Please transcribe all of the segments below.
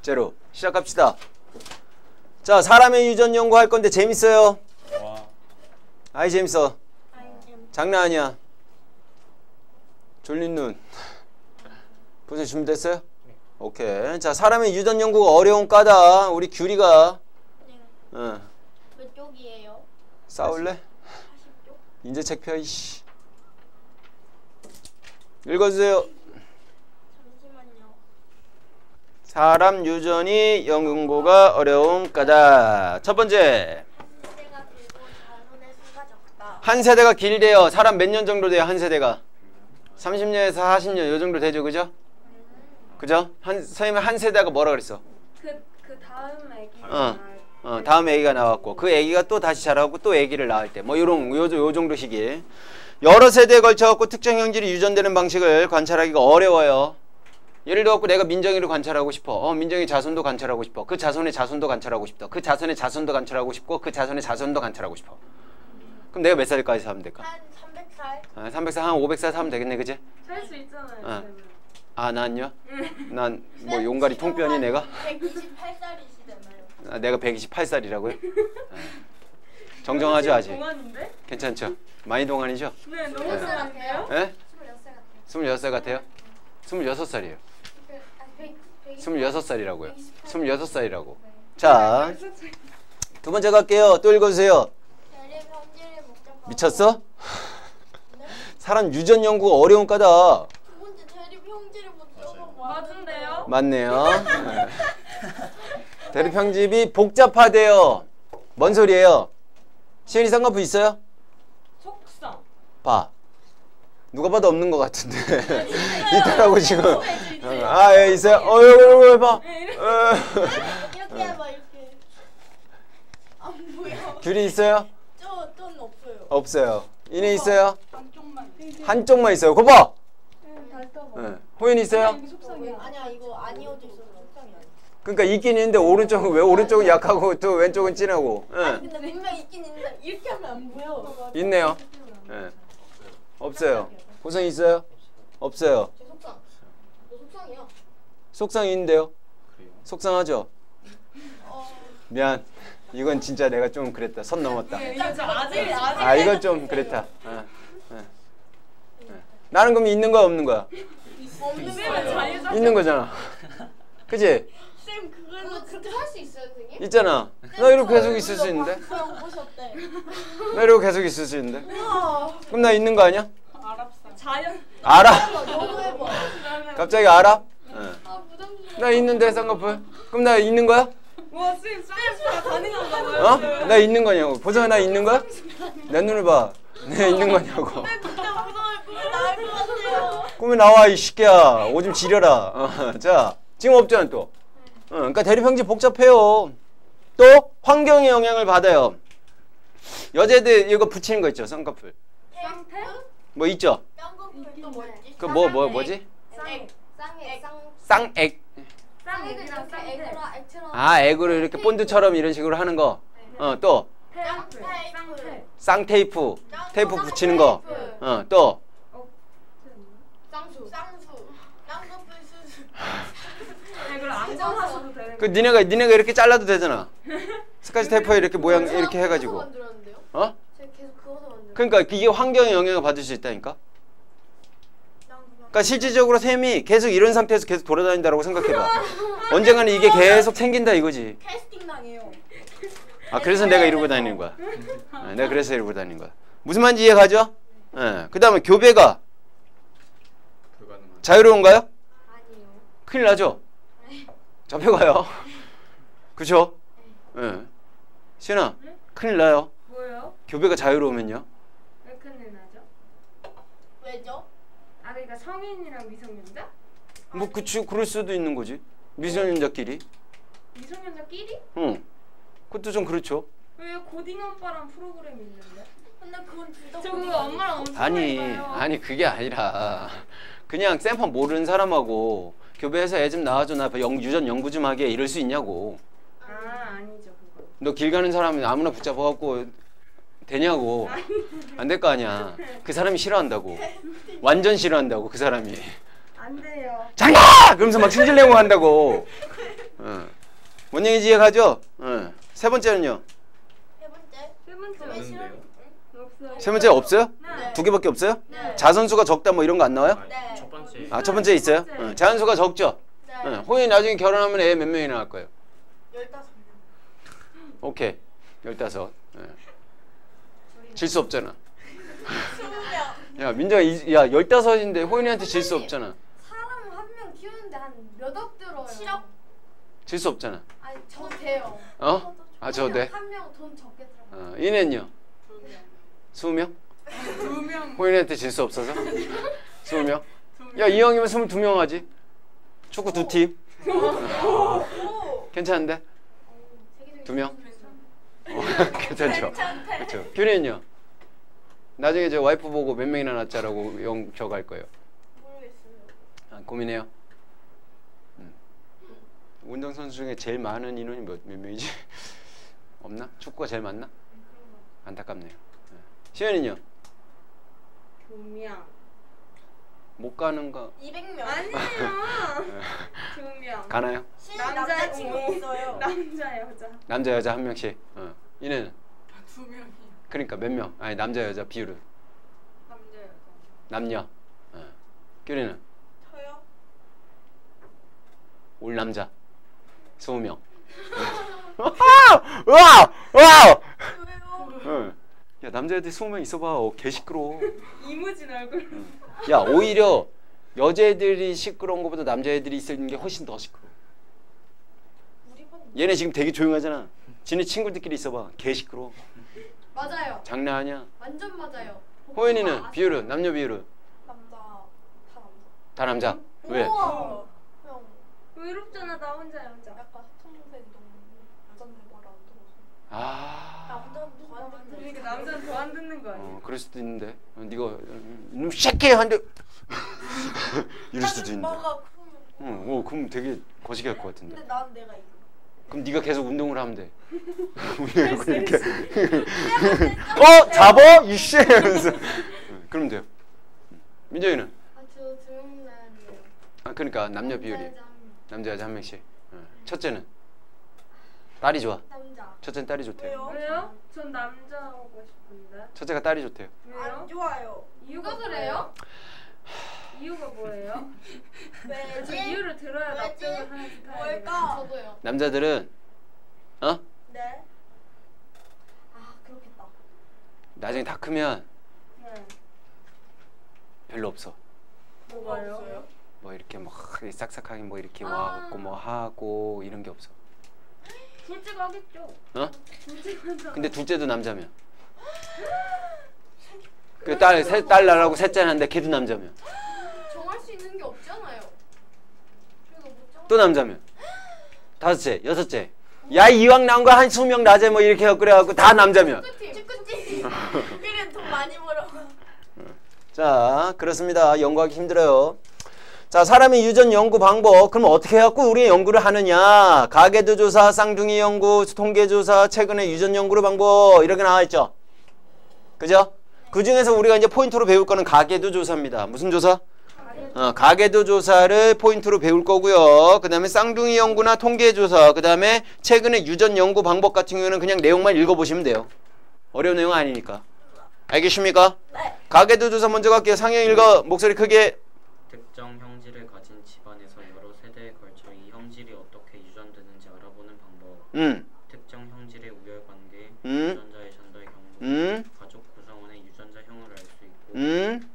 제로. 시작합시다. 자, 사람의 유전 연구할 건데 재밌어요? 아이 재밌어. 장난 아니야. 졸린 눈. 선생님 준비됐어요? 오케이. 자, 사람의 유전 연구가 어려운 과다. 우리 규리가. 응. 몇 쪽이에요? 싸울래? 40쪽? 인제책 펴. 이씨. 읽어주세요. 잠시만요. 사람 유전이 연구가 어려운 과다. 첫 번째. 세대가 길고 자손의 수가 적다. 한 세대가 길대요. 사람 몇 년 정도 돼요? 한 세대가 30년에서 40년 요 정도 되죠, 그죠? 그죠? 선생님은 한 세대가 뭐라 그랬어? 그 다음 애기. 다음 애기가 나왔고 그 애기가 또 다시 자라고 또 애기를 낳을 때 뭐 요 정도 시기에 여러 세대에 걸쳐 갖고 특정 형질이 유전되는 방식을 관찰하기가 어려워요. 예를 들어 갖고 내가 민정이를 관찰하고 싶어. 민정이 자손도 관찰하고 싶어. 그 자손의 자손도 관찰하고 싶다. 그 자손의 자손도 관찰하고 싶고 그 자손의 자손도 관찰하고 싶어. 그럼 내가 몇 살까지 살면 될까? 한 300살? 300살, 한 500살 살면 되겠네, 그지? 살 수 있잖아요. 아, 난요? 난 뭐 용가리 통뼈니 내가? 128살이시잖아요. 내가 128살이라고요? 정정하죠, 아직? 동안인데? 괜찮죠? 많이 동안이죠? 네, 너무 몇 살 동안인데요? 같아요? 네? 26살 같아요. 26살 같아요? 26살이에요. 26살이라고요. 26살이라고. 자, 두 번째 갈게요. 또 읽어주세요. 미쳤어? 사람 유전 연구가 어려운 과다. 두 번째 대립 형질을 못 적어. 맞은데요? 맞네요. 대립 편집이 복잡하대요. 뭔 소리예요? 시연이 쌍꺼풀 있어요? 속성. 봐. 누가 봐도 없는 것 같은데. 있더라고 지금. 아, 예, 있어요? 여기 봐. 이렇게 해봐 이렇게. 안 보여. 귤이 있어요? 전 없어요. 없어요. 이네 있어요? 한쪽만. 한쪽만 있어요. 그거 봐. 닮아봐. 호연 있어요? 속성이야. 아니야 이거 안 이어져 있어서 속상이 아니야. 그러니까 있긴 있는데 오른쪽은 왜 오른쪽은 약하고 또 왼쪽은 진하고. 근데 분명 있긴 있는데 이렇게 하면 안 보여. 있네요. 예. 없어요. 호성 있어요? 없어요. 제 속상. 너 속상이야. 속상이 있는데요? 속상하죠? 미안. 이건 진짜 내가 좀 그랬다. 선 넘었다. 이거 저 아직 아, 이건 좀 그랬다. 나는 그럼 있는 거야, 없는 거야? 없는 자유자. 있는 거잖아. 그치? 쌤 그걸로 그렇게 할 수 있어요, 선생님? 있잖아. 나 이렇게 계속 있을 수 있는데? 그냥 보셨대. 나 이렇게 계속 있을 수 있는데? 그럼 나 있는 거 아니야? 아랍사. 자연. 알아? 너도 해봐. 갑자기 알아? 아 부담스러워. 나 있는데, 쌍꺼풀? 그럼 나 있는 거야? 와, 쌤 쌍꺼풀 다니는가 봐요. 나 있는 거냐고. 보성아, 나 있는 거야? 내 눈을 봐. 내가 있는 거냐고. 진짜 무서울 꿈이 나올 것 같아요. 꿈에 나와, 이 새끼야. 오줌 지려라. 자, 지금 없잖아, 또. 그러니까 대립형질 복잡해요. 또 환경의 영향을 받아요. 여자애들 이거 붙이는 거 있죠, 쌍꺼풀. 쌍태? 뭐 있죠? 쌍꺼풀 또 뭐지? 그 뭐지? 쌍액. 쌍액. 쌍액이랑 쌍태. 아, 액으로 이렇게 본드처럼 이런 식으로 하는 거. 또 태양풀. 쌍태. 쌍테이프. 테이프 붙이는 거. 또 쌍수. 쌍꺼풀 수술. 이걸 안정하셔도 되는 그 니네가 이렇게 잘라도 되잖아. 스카치 테이프에 이렇게 모양 이렇게 해가지고. 만들었는데요? 어? 제가 계속 그거서 만들었어요. 그러니까 이게 환경의 영향을 받을 수 있다니까. 그러니까 실질적으로 샘이 계속 이런 상태에서 계속 돌아다닌다고 생각해봐. 언젠가는 이게 계속 생긴다 이거지. 캐스팅 당해요. 아, 그래서 내가 이러고 다니는 거야. 내가 그래서 이러고 다니는 거야. 무슨 말인지 이해가죠? 그 다음에 교배가 자유로운가요? 아니요. 큰일 나죠? 잡혀가요. 그죠? 시연아, 큰일 나요. 뭐예요? 교배가 자유로우면요? 왜 큰일 나죠? 왜죠? 아, 그러니까 성인이랑 미성년자? 뭐 그럴 수도 있는 거지. 미성년자끼리. 미성년자끼리? 그것도 좀 그렇죠. 왜 고딩 오빠랑 프로그램이 있는데? 근데 그건 둘다 저 그거 엄마랑 엄청 아니, 많이 봐요. 아니 그게 아니라 그냥 쌤판 모르는 사람하고 교배해서 애 좀 낳아줘, 나 유전 연구 좀 하게 이럴 수 있냐고. 아, 아니죠 그거. 너 길 가는 사람이 아무나 붙잡아갖고 되냐고. 안 될 거 아니야. 그 사람이 싫어한다고. 완전 싫어한다고 그 사람이. 안 돼요. 장가! 그러면서 막 승질내고 한다고. 뭔 얘기인지 이해가죠? 세 번째는요. 세 번째. 세 번째 도매 실험. 없어요. 세 번째 없어요? 네. 두 개밖에 없어요? 네. 자선수가 적다 뭐 이런 거 안 나와요? 네. 첫 번째. 첫 번째 있어요? 첫 번째. 자연수가 적죠? 네. 호연이 나중에 결혼하면 애 몇 명이나 낳을 거예요? 15명. 오케이. 15. 질 수 없잖아. 20명. 야, 민정아, 야, 15인데 호연이한테 질 수 없잖아. 사람 한 명 키우는데 한 몇 억 들어요. 7억. 질 수 없잖아. 아니 저 돼요. 어? 아, 저 돼? 한 명 돈 적게 들어. 이내는요? 20명? 2명. 호연이한테 질 수 없어서? 20명? 야, 이왕이면 22명 하지. 축구 2팀. 오. 괜찮은데? 세계적인 2명? 괜찮죠? 그렇죠. 규리는요? 나중에 저 와이프 보고 몇 명이나 낳자라고 적어갈 거예요. 모르겠어요. 고민해요. 운동선수 중에 제일 많은 인원이 몇 명이지? 없나? 축구가 제일 많나? 안타깝네요. 시연이요? 2명. 못 가는가? 200명. 아니에요. 2명. 가나요? 남자친구 있어요. 남자 여자. 남자 여자 한 명씩. 이는 2명이. 그러니까 몇 명? 아니 남자 여자 비율은 남자 여자. 남녀. 규리는 저요? 올 남자 20명. 와! 와! 왜요? 야 남자애들 20명 있어봐. 개 시끄러워. 이무진 얼굴. 야 오히려 여자애들이 시끄러운 것보다 남자애들이 있는 게 훨씬 더 시끄러워. 우리 반 얘네 지금 되게 조용하잖아. 지네 친구들끼리 있어봐. 개 시끄러워. 맞아요. 장난 아니야. 완전 맞아요. 호연이는 비율은 남녀 비율은 남자 다 남자. 다 남자. 왜? 우와. 형 외롭잖아 나 혼자 여자. 약간 학창동생이 너무 여잔데 말안 들어서. 아, 남자는 더안 듣는. 그러니까 남자는 더 안 듣는 거 아니야? 그럴 수도 있는데. 네가 이놈 새끼 한데 이럴 수도 있는데. 엄마가 그러면. 그럼 되게 거시기 할 것 같은데. 근데 난 내가 이겨. 그럼 네가 계속 운동을 하면 돼. 운동을 이렇게. 잡아 잡어? 이씨. 이러면서. 그러면 돼요. 민정이는? 아저 조용나네요. 그러니까 남녀 비율이. 남자 여자 한 명씩. 첫째는? 딸이 좋아. 남자. 첫째는 딸이 좋대요. 왜요? 왜요? 전 남자 하고 싶은데. 첫째가 딸이 좋대요. 안 왜요? 좋아요. 누가 그래요? 이유가 뭐예요? 저 왜지? 이유를 들어야 왜지? 납득을 하는 스타일이에요. 뭘까? 저도요. 남자들은 네. 아 그렇겠다. 나중에 다 크면 네. 별로 없어. 뭐가요? 없어요? 뭐 이렇게 뭐 싹싹하게 뭐 이렇게 아. 와갖고 뭐 하고 이런 게 없어. 둘째가 하겠죠. 둘째가 근데 둘째도 남자면. 그 딸 나라고 셋째 하는데 걔도 남자면. 정할 수 있는 게 없잖아요. 그리고 못 정할. 또 남자면. 다섯째, 여섯째. 야 이왕 나온 거 한 20명 낮에 뭐 이렇게 하고 그래갖고 다 남자면. 축구팀. 그래 돈 많이 벌어. 자 그렇습니다. 연구하기 힘들어요. 자 사람의 유전 연구 방법. 그럼 어떻게 해갖고 우리 연구를 하느냐. 가계도 조사, 쌍둥이 연구, 통계 조사, 최근에 유전 연구의 방법 이렇게 나와있죠. 그죠? 그 중에서 우리가 이제 포인트로 배울 거는 가계도 조사입니다. 무슨 조사? 가계도 조사를 포인트로 배울 거고요. 그 다음에 쌍둥이 연구나 통계 조사, 그 다음에 최근에 유전 연구 방법 같은 경우는 그냥 내용만 읽어보시면 돼요. 어려운 내용 아니니까. 알겠습니까? 네. 가계도 조사 먼저 갈게요. 상영 읽어. 목소리 크게. 특정 형질을 가진 집안에서 여러 세대에 걸쳐 이 형질이 어떻게 유전되는지 알아보는 방법. 특정 형질의 우열관계, 유전자의 전달 경로, 가족 구성원의 유전자형을 알 수 있고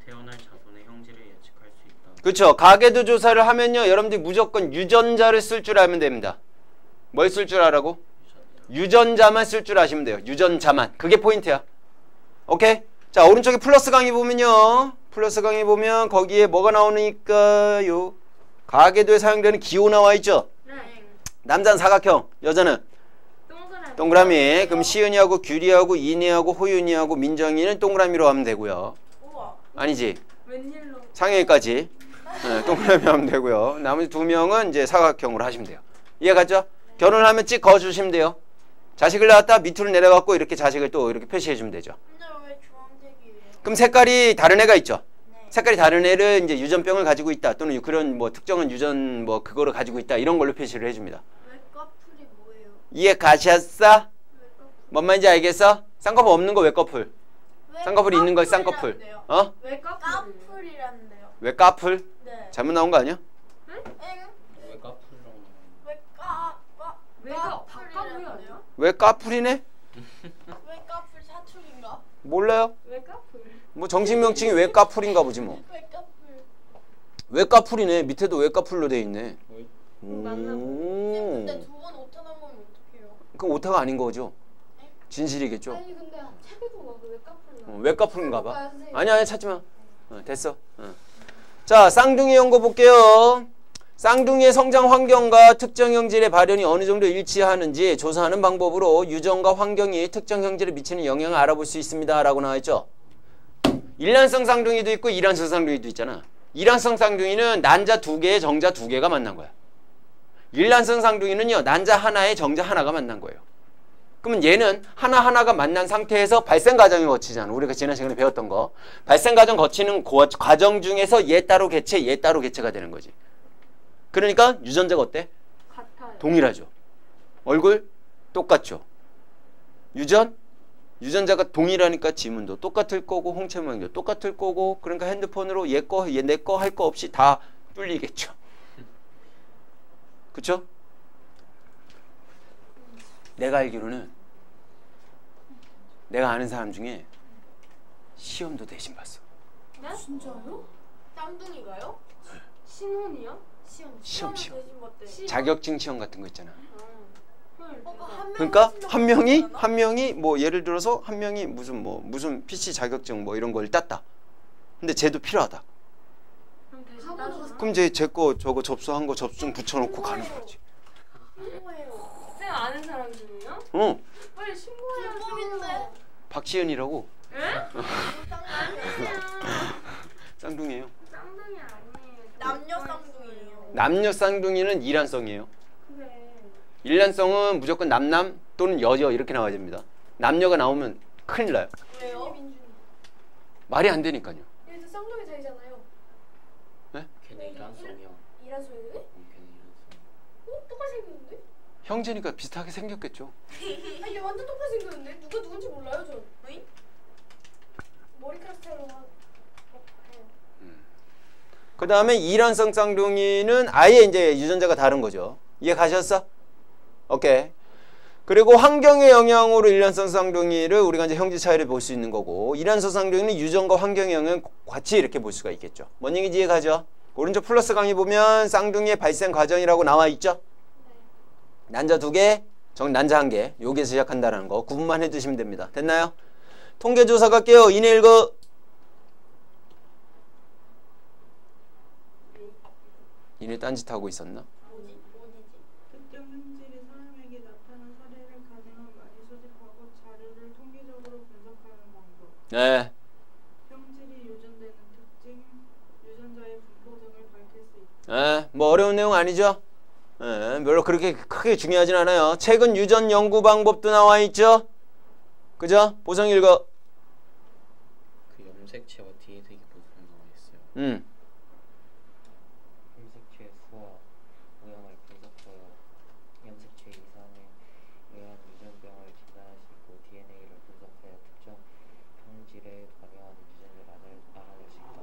태어날 자손의 형질을 예측할 수 있다. 그렇죠. 가계도 조사를 하면요. 여러분들이 무조건 유전자를 쓸 줄 알면 됩니다. 뭘 쓸 줄 알라고? 유전자만 쓸 줄 아시면 돼요. 유전자만. 그게 포인트야. 오케이? 자 오른쪽에 플러스 강의 보면요. 플러스 강의 보면 거기에 뭐가 나오니까요. 가계도에 사용되는 기호 나와 있죠. 네. 남자는 사각형, 여자는 동그라미. 그럼 시은이하고 규리하고 이내하고 호윤이하고 민정이는 동그라미로 하면 되고요. 우와. 아니지. 웬일로? 상영이까지 동그라미 하면 되고요. 나머지 두 명은 이제 사각형으로 하시면 돼요. 이해갔죠? 결혼하면 찍 그어주시면 돼요. 자식을 낳았다 밑으로 내려갖고 이렇게 자식을 또 이렇게 표시해주면 되죠. 근데 왜 주황색이에요? 그럼 색깔이 다른 애가 있죠. 네. 색깔이 다른 애를 이제 유전병을 가지고 있다 또는 그런 뭐 특정한 유전 뭐 그거를 가지고 있다 이런 걸로 표시를 해줍니다. 왜 이해 가셨어? 뭔 말인지 알겠어? 쌍꺼풀 없는 거 왜 커플? 쌍꺼풀이 있는 거 쌍꺼풀. 어? 왜 까풀? 까풀이라는데요. 왜 까풀? 네. 잘못 나온 거 아니야? 응? 왜 까풀이라고 왜 왜가 까풀이라는데요? 바까풀이 아니야? 왜 까풀이네? 왜 까풀 사춘인가? 몰라요. 왜 까풀? 뭐 정식 명칭이 왜 까풀인가 보지 뭐. 왜 까풀? 왜 까풀이네. 밑에도 왜 까풀로 돼 있네. 맞나 오. 근데 두 번 오타 나오면 어떡해요? 그럼 오타가 아닌 거죠? 진실이겠죠? 아니 근데 책에도 막왜 까풀 나? 왜 까풀인가 봐. 볼까요, 선생님? 아니야 찾지 마. 됐어. 자, 쌍둥이 연구 볼게요. 쌍둥이의 성장 환경과 특정 형질의 발현이 어느 정도 일치하는지 조사하는 방법으로 유전과 환경이 특정 형질에 미치는 영향을 알아볼 수 있습니다. 라고 나와있죠. 일란성 쌍둥이도 있고 이란성 쌍둥이도 있잖아. 일란성 쌍둥이는 난자 2개에 정자 2개가 만난 거야. 일란성 쌍둥이는요, 난자 하나에 정자 하나가 만난 거예요. 그러면 얘는 하나하나가 만난 상태에서 발생 과정을 거치잖아. 우리가 지난 시간에 배웠던 거. 발생 과정 거치는 과정 중에서 얘 따로 개체, 얘 따로 개체가 되는 거지. 그러니까 유전자가 어때? 같아요. 동일하죠. 얼굴 똑같죠. 유전자가 동일하니까 지문도 똑같을 거고 홍채 모양도 똑같을 거고 그러니까 핸드폰으로 얘 거, 얘 내 거 할 거 없이 다 뚫리겠죠. 그쵸? 내가 알기로는 내가 아는 사람 중에 시험도 대신 봤어. 네? 진짜요? 쌍둥이가요? 신혼이요? 시험. 대신 봤대. 자격증 시험 같은 거 있잖아. 헐. 한 그러니까 한 명이 뭐 예를 들어서 한 명이 무슨 PC 자격증 뭐 이런 걸 땄다. 근데 쟤도 필요하다. 그럼 대신 하고 따주나? 그럼 제 거 저거 접수한 거 접수증 붙여놓고 가는 거지. 신고해요. 쌤 아는 사람 중이요? 어, 빨리 신고해야죠. 불법인데. 박시연이라고 에? 쌍둥이예요. 쌍둥이에요. 쌍둥이 아니에요. 남녀 쌍둥이에요. 남녀 쌍둥이는 일란성이에요. 그래. 일란성은 무조건 남남 또는 여여 이렇게 나와야 됩니다. 남녀가 나오면 큰일 나요. 왜요? 말이 안 되니까요. 얘도 쌍둥이 사이잖아요. 걔네 이란성이야. 이란소이네? 걔네 이란성. 어? 똑같이 생겼는데? 형제니까 비슷하게 생겼겠죠. 아, 얘 완전 똑같이 생겼는데? 누가 누군지 몰라요, 전. 응? 머리카락 스타일로 막 해요. 그 다음에 일란성 쌍둥이는 아예 이제 유전자가 다른 거죠. 이해 가셨어? 오케이. 그리고 환경의 영향으로 일란성 쌍둥이를 우리가 이제 형제 차이를 볼 수 있는 거고, 일란성 쌍둥이는 유전과 환경의 영향을 같이 이렇게 볼 수가 있겠죠. 뭔 얘기인지 이해 가죠? 오른쪽 플러스 강의 보면 쌍둥이의 발생 과정이라고 나와 있죠. 난자 2개, 난자 1개. 여기에서 시작한다는 거 구분만 해두시면 됩니다. 됐나요? 통계조사 갈게요. 이내 읽어. 이내 딴짓하고 있었나? 특정 현실이 사람에게 나타난 사례를 가능한 많이 수집하고 자료를 통계적으로 분석하는 방법. 네. 현실이 유전되는 특징, 유전자의 분포 등을 밝힐 수 있다. 네. 뭐 어려운 내용 아니죠? 네. 별로 그렇게 크게 중요하진 않아요. 최근 유전 연구 방법도 나와 있죠? 그죠? 보성 읽어. 그 염색체와 DNA 보존 나와 있어요. 염색체의 수와 모양을 분석하여 염색체 이상에 의한 유전병을 진단하시고 DNA를 분석하여 특정 형질에 관여하는 유전을 알아낼 수 있다.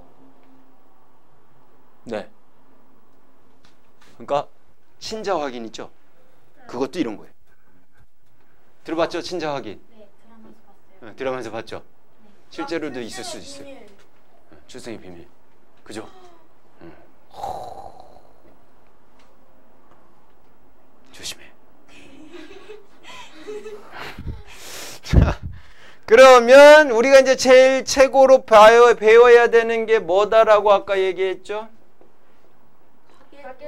네. 그러니까 친자 확인 있죠? 그것도 이런 거예요. 들어봤죠? 친자 확인. 네, 드라마에서 봤어요. 네, 드라마에서 봤죠? 실제로도 있을 수 있어요. 비밀. 출생의 비밀. 그죠? 조심해. 자, 그러면 우리가 이제 제일 최고로 배워야 되는 게 뭐다라고 아까 얘기했죠?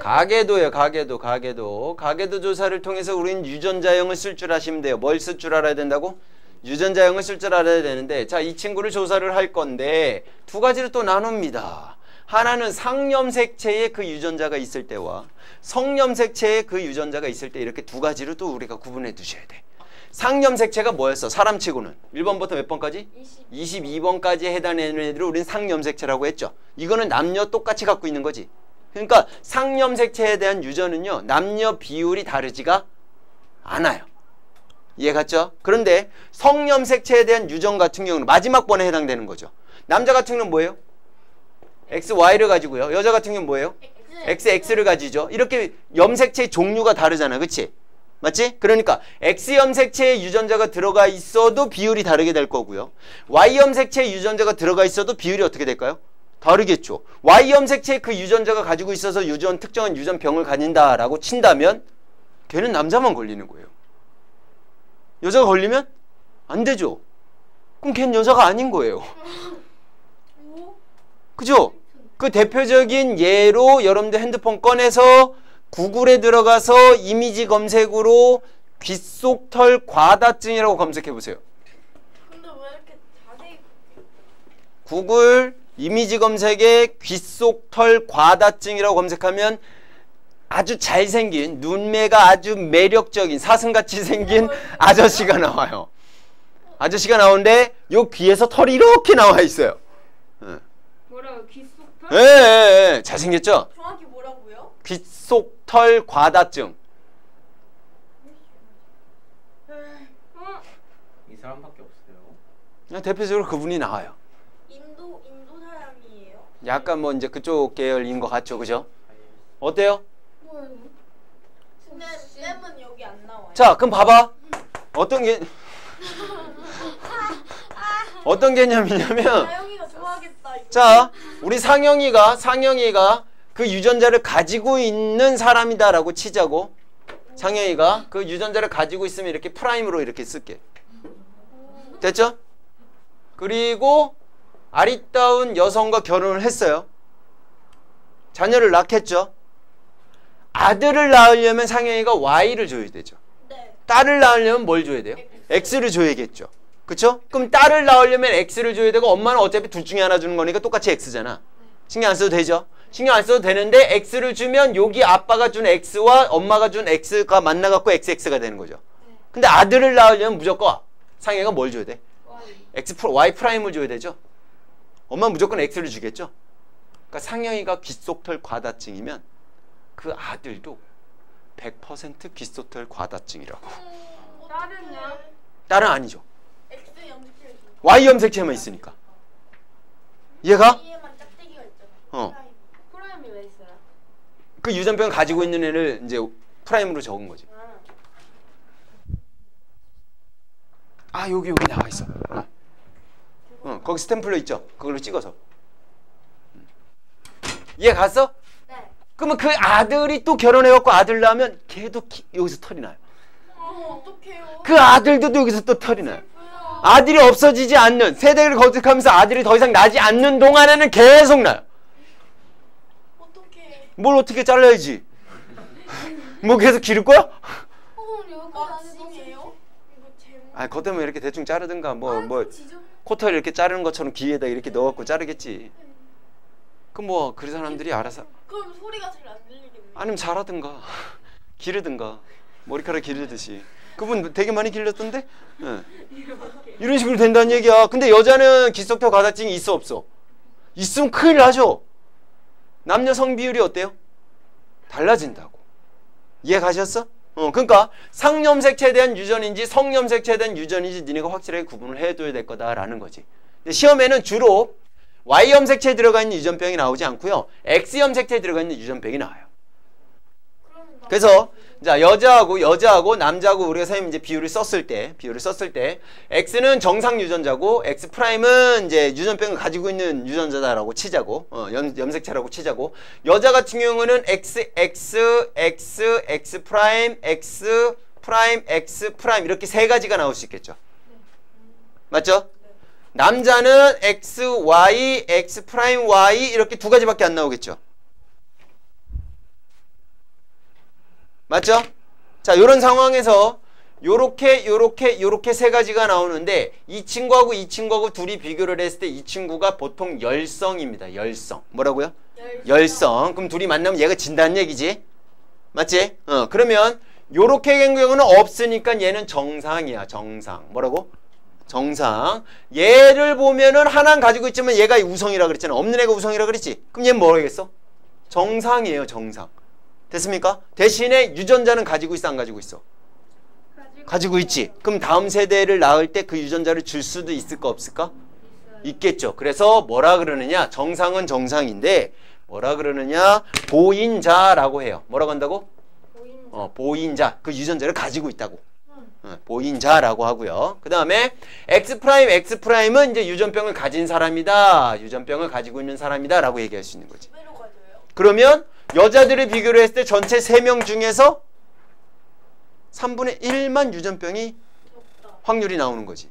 가계도예요. 가계도 조사를 통해서 우리는 유전자형을 쓸 줄 아시면 돼요. 뭘 쓸 줄 알아야 된다고? 유전자형을 쓸 줄 알아야 되는데, 자, 이 친구를 조사를 할 건데 두 가지로 또 나눕니다. 하나는 상염색체에 그 유전자가 있을 때와 성염색체에 그 유전자가 있을 때, 이렇게 두 가지로 또 우리가 구분해 두셔야 돼. 상염색체가 뭐였어? 사람치고는 1번부터 몇 번까지? 22번까지 해당되는 애들을 우리는 상염색체라고 했죠. 이거는 남녀 똑같이 갖고 있는 거지. 그러니까 상염색체에 대한 유전은요, 남녀 비율이 다르지가 않아요. 이해 갔죠? 그런데 성염색체에 대한 유전 같은 경우는 마지막 번에 해당되는 거죠. 남자 같은 경우는 뭐예요? XY를 가지고요. 여자 같은 경우는 뭐예요? XX를 가지죠. 이렇게 염색체의 종류가 다르잖아. 그치? 맞지? 그러니까 X염색체의 유전자가 들어가 있어도 비율이 다르게 될 거고요. Y염색체의 유전자가 들어가 있어도 비율이 어떻게 될까요? 다르겠죠. Y염색체의 그 유전자가 가지고 있어서 특정한 유전병을 가진다라고 친다면 걔는 남자만 걸리는 거예요. 여자가 걸리면 안 되죠. 그럼 걔는 여자가 아닌 거예요. 그죠? 그 대표적인 예로 여러분들 핸드폰 꺼내서 구글에 들어가서 이미지 검색으로 귓속털 과다증이라고 검색해 보세요. 근데 왜 이렇게 자세히 구글 이미지 검색에 귓속털 과다증이라고 검색하면 아주 잘생긴 눈매가 아주 매력적인 사슴같이 생긴 아저씨가 나와요. 아저씨가 나오는데 요 귀에서 털이 이렇게 나와 있어요. 뭐라고 귓속털? 예. 잘생겼죠? 정확히 뭐라고요? 귓속털 과다증. 이 사람밖에 없어요. 그냥 대표적으로 그분이 나와요. 인도 사람이에요. 약간 뭐 이제 그쪽 계열인 것 같죠, 그죠? 어때요? 뭐예요? 근데 쌤은 여기 안 나와요. 자, 그럼 봐봐. 어떤 개념이냐면, 나영이가 좋아하겠다. 이거. 자, 우리 상영이가 그 유전자를 가지고 있는 사람이다라고 치자고. 상영이가 그 유전자를 가지고 있으면 이렇게 프라임으로 이렇게 쓸게. 됐죠? 그리고 아리따운 여성과 결혼을 했어요. 자녀를 낳겠죠. 아들을 낳으려면 상영이가 Y를 줘야 되죠. 네. 딸을 낳으려면 뭘 줘야 돼요? X를 줘야겠죠. 그쵸? 그럼 딸을 낳으려면 X를 줘야 되고 엄마는 어차피 둘 중에 하나 주는 거니까 똑같이 X잖아. 신경 안 써도 되죠? 신경 안 써도 되는데 X를 주면 여기 아빠가 준 X와 엄마가 준 X가 만나갖고 XX가 되는 거죠. 근데 아들을 낳으려면 무조건 상영이가 뭘 줘야 돼? Y 프라임을 줘야 되죠. 엄마는 무조건 X를 주겠죠. 그러니까 상영이가 귓속털 과다증이면 그 아들도 100% 귓속털 과다증이라고. 딸은요? 딸은 아니죠. X 염색체. Y 염색체만 있으니까. 얘가 Y에만 짝대기가 있잖아요. 프라임이 왜 있어요? 그 유전병을 가지고 있는 애를 이제 프라임으로 적은 거지. 아, 여기 나와 있어. 거기 스탬플러 있죠? 그걸로 찍어서. 이해 갔어? 네. 그러면 그 아들이 또 결혼해갖고 아들 낳으면 걔도 여기서 털이 나요. 어떡해요? 그 아들도 여기서 또 털이 나요. 아들이 없어지지 않는, 세대를 거듭하면서 아들이 더 이상 나지 않는 동안에는 계속 나요. 어떡해. 뭘 어떻게 잘라야지? 뭐 계속 기를 거야? 아침이에요? 이거 제목. 아, 겉에 뭐 이렇게 대충 자르든가 코털 이렇게 자르는 것처럼 귀에다 이렇게 넣어갖고 자르겠지. 그럼 뭐 그 사람들이 알아서. 그럼 소리가 잘 안 들리겠네. 아니면 자라든가 기르든가 머리카락 기르듯이. 그분 되게 많이 길렀던데? 네. 이런 식으로 된다는 얘기야. 근데 여자는 귓속털 과다증이 있어 없어? 있으면 큰일 나죠. 남녀 성비율이 어때요? 달라진다고. 이해 가셨어? 그러니까 상염색체에 대한 유전인지 성염색체에 대한 유전인지 니네가 확실하게 구분을 해둬야 될 거다라는 거지. 시험에는 주로 Y염색체에 들어가 있는 유전병이 나오지 않고요. X염색체에 들어가 있는 유전병이 나와요. 그래서 자, 여자하고 남자하고 우리가 선생님 이제 비율을 썼을 때 X는 정상 유전자고 X 프라임은 이제 유전병을 가지고 있는 유전자다라고 치자고, 염색체라고 치자고. 여자 같은 경우는 X 프라임, X 프라임, X 프라임 이렇게 세 가지가 나올 수 있겠죠. 맞죠? 남자는 X, Y, X 프라임, Y 이렇게 두 가지밖에 안 나오겠죠. 맞죠? 자, 이런 상황에서 요렇게 세 가지가 나오는데 이 친구하고 둘이 비교를 했을 때 이 친구가 보통 열성입니다. 열성. 뭐라고요? 열성. 그럼 둘이 만나면 얘가 진다는 얘기지. 맞지? 그러면 요렇게 된 경우는 없으니까 얘는 정상이야. 정상. 뭐라고? 정상. 얘를 보면은 하나는 가지고 있지만 얘가 우성이라 그랬잖아. 없는 애가 우성이라 그랬지. 그럼 얘는 뭐라겠어? 정상이에요. 정상. 됐습니까? 대신에 유전자는 가지고 있어 안 가지고 있어? 가지고 있지. 그럼 다음 세대를 낳을 때 그 유전자를 줄 수도 있을까 없을까? 있겠죠. 그래서 뭐라 그러느냐? 정상은 정상인데 뭐라 그러느냐? 보인자라고 해요. 뭐라고 한다고? 보인자. 그 유전자를 가지고 있다고. 보인자라고 하고요. 그 다음에 X'X'은 이제 유전병을 가진 사람이다. 유전병을 가지고 있는 사람이다 라고 얘기할 수 있는 거지. 왜로 가져요? 그러면 여자들을 비교를 했을 때 전체 3명 중에서 3분의 1만 유전병이 확률이 나오는 거지.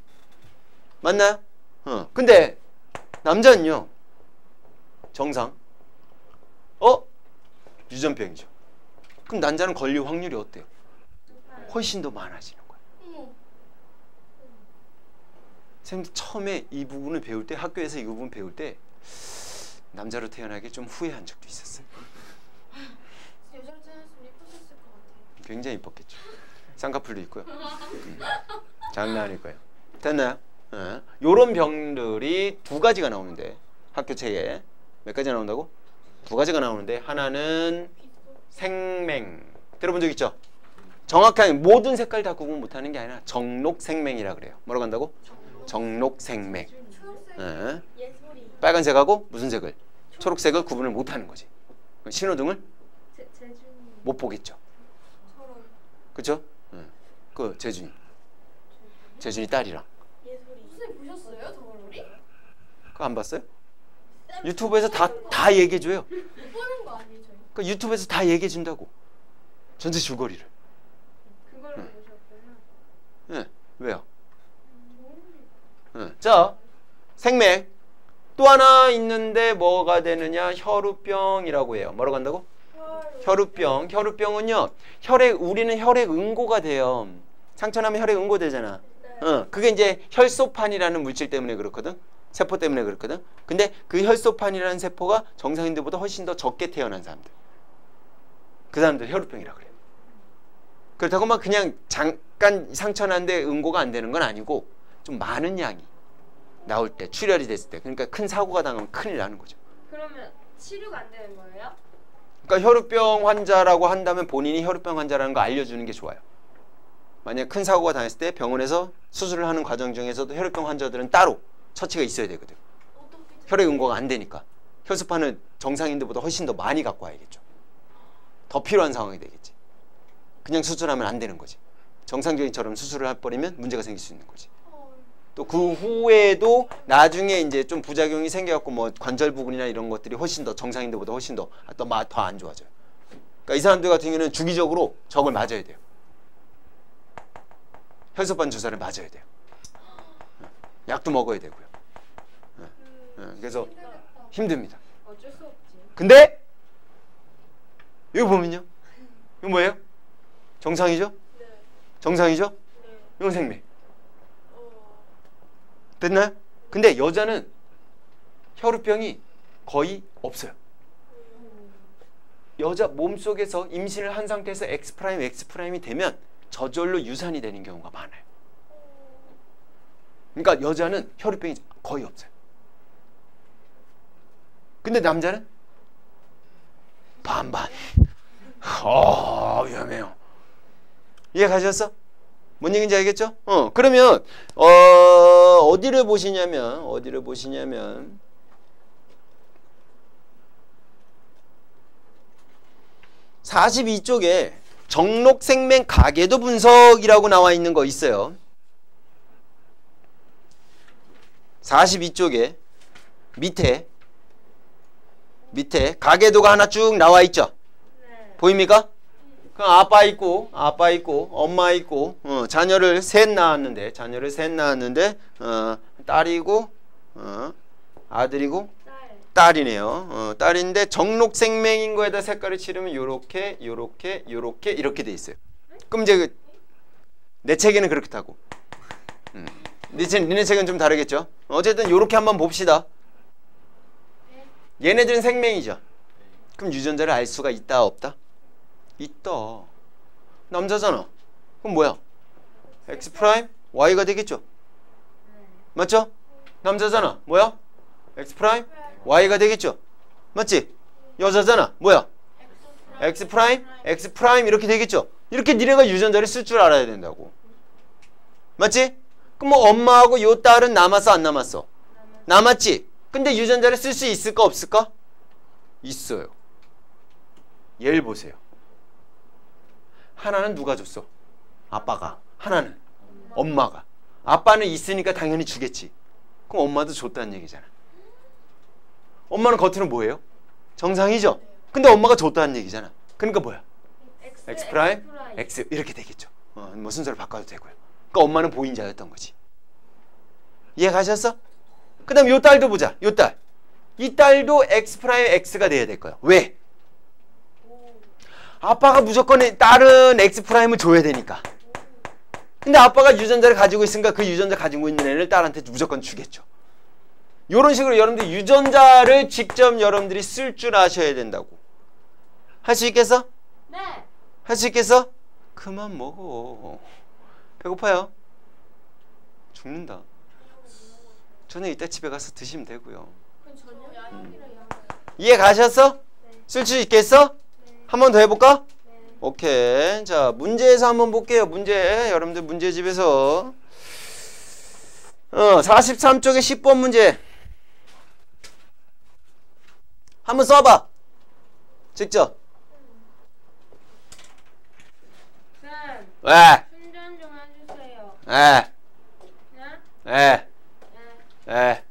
맞나요? 근데 남자는요. 정상. 유전병이죠. 그럼 남자는 걸릴 확률이 어때요? 훨씬 더 많아지는 거예요. 선생님도 처음에 이 부분을 배울 때, 학교에서 이 부분 배울 때 남자로 태어나기 좀 후회한 적도 있었어요. 여자로 태어났으면 예뻤을 것 같아요. 굉장히 이뻤겠죠. 쌍꺼풀도 있고요. 장난 아닐 거예요. 됐나요? 요런 병들이 2가지가 나오는데 학교 책에 몇 가지가 나온다고? 2가지가 나오는데 하나는 생맹 들어본 적 있죠? 정확하게 모든 색깔 다 구분 못하는 게 아니라 정록생맹이라 그래요. 뭐라고 한다고? 정록생맹. 빨간색하고 무슨 색을? 초록색을 구분을 못하는 거지. 신호등을 못 보겠죠. 그쵸? 그 재준이 딸이랑. 선생님 보셨어요? 저걸로리? 그거 안 봤어요? 유튜브에서 다 얘기해줘요. 못 보는 거 아니에요 저희? 그 유튜브에서 다 얘기해준다고. 전체 줄거리를. 그걸로 보셨구나. 네. 왜요? 자, 생맥. 또 하나 있는데 뭐가 되느냐? 혈우병이라고 해요. 뭐라고 한다고? 혈우병. 혈우병은요. 우리는 혈액 응고가 돼요. 상처나면 혈액 응고되잖아. 그게 이제 혈소판이라는 물질 때문에 그렇거든. 세포 때문에 그렇거든. 근데 그 혈소판이라는 세포가 정상인들보다 훨씬 더 적게 태어난 사람들. 그 사람들 혈우병이라 그래요. 그렇다고 막 그냥 잠깐 상처 난데 응고가 안 되는 건 아니고 좀 많은 양이 나올 때, 출혈이 됐을 때, 그러니까 큰 사고가 당하면 큰일 나는 거죠. 그러면 치료가 안 되는 거예요? 그러니까 혈우병 환자라고 한다면 본인이 혈우병 환자라는 거 알려주는 게 좋아요. 만약 큰 사고가 당했을 때 병원에서 수술을 하는 과정 중에서도 혈우병 환자들은 따로 처치가 있어야 되거든. 혈액 응고가 안 되니까 혈소판을 정상인들보다 훨씬 더 많이 갖고 와야겠죠. 더 필요한 상황이 되겠지. 그냥 수술하면 안 되는 거지. 정상적인처럼 수술을 해버리면 문제가 생길 수 있는 거지. 또 그 후에도 나중에 이제 좀 부작용이 생겨갖고 뭐 관절 부분이나 이런 것들이 훨씬 더 정상인들보다 훨씬 더 안 좋아져요. 그러니까 이 사람들 같은 경우는 주기적으로 저걸 맞아야 돼요. 혈소판 주사를 맞아야 돼요. 약도 먹어야 되고요. 그래서 힘듭니다. 어쩔 수 없지. 근데 여기 보면요. 이거 뭐예요? 정상이죠? 정상이죠? 이건 생맥. 됐나요? 근데 여자는 혈우병이 거의 없어요. 여자 몸속에서 임신을 한 상태에서 X'X'이 되면 저절로 유산이 되는 경우가 많아요. 그러니까 여자는 혈우병이 거의 없어요. 근데 남자는 반반. 위험해요. 이해 가셨어? 뭔 얘기인지 알겠죠? 그러면 어디를 보시냐면 42쪽에 정록생맹 가계도 분석이라고 나와 있는 거 있어요. 42쪽에 밑에 가계도가 하나 쭉 나와 있죠? 보입니까? 그럼 아빠 있고 엄마 있고 자녀를 셋 낳았는데 딸이고 아들이고 딸이네요. 딸인데 정록생맹인 거에다 색깔을 칠하면 요렇게 돼 있어요. 그럼 이제 내 책에는 그렇게 타고 니네 책은 좀 다르겠죠? 어쨌든 요렇게 한번 봅시다. 얘네들은 생맹이죠. 그럼 유전자를 알 수가 있다 없다? 있다. 남자잖아. 그럼 뭐야? X 프라임 Y가 되겠죠? 맞죠? 남자잖아. 뭐야? X 프라임 Y가 되겠죠? 맞지? 여자잖아. 뭐야? X 프라임 X 프라임 이렇게 되겠죠? 이렇게 니네가 유전자를 쓸 줄 알아야 된다고. 맞지? 그럼 뭐 엄마하고 요 딸은 남았어 안 남았어? 남았지? 근데 유전자를 쓸 수 있을까 없을까? 있어요. 얘를 보세요. 하나는 누가 줬어? 아빠가. 하나는 엄마가. 아빠는 있으니까 당연히 주겠지. 그럼 엄마도 줬다는 얘기잖아. 엄마는 겉으로 뭐예요? 정상이죠? 근데 엄마가 줬다는 얘기잖아. 그러니까 뭐야? X 프라임, X 이렇게 되겠죠. 뭐 순서를 바꿔도 되고요. 그러니까 엄마는 보인자였던 거지. 이해 가셨어? 그 다음 요 딸도 보자. 요 딸. 이 딸도 X 프라임 X가 돼야 될 거야. 왜? 아빠가 무조건 딸은 X 프라임을 줘야 되니까. 근데 아빠가 유전자를 가지고 있으니까 그 유전자 가지고 있는 애를 딸한테 무조건 주겠죠. 이런 식으로 여러분들 유전자를 직접 여러분들이 쓸 줄 아셔야 된다고. 할 수 있겠어? 네. 할 수 있겠어? 그만 먹어. 배고파요? 죽는다. 저는 이따 집에 가서 드시면 되고요. 그럼 저녁 야영이랑 야영. 이해 가셨어? 네. 쓸 수 있겠어? 네. 한 번 더 해볼까? 네. 오케이. 자, 문제에서 한번 볼게요. 문제. 여러분들 문제집에서 43쪽에 10번 문제 한번 써봐. 직접. 쌤, 왜? 충전 좀 해주세요. 에. 네? 에. 네. 에.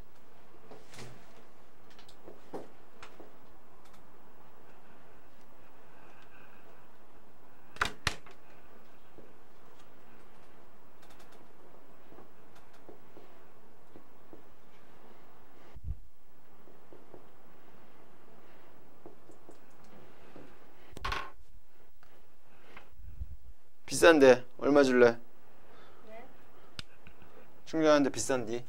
비싼데 얼마 줄래? 네? 충전하는데 비싼디.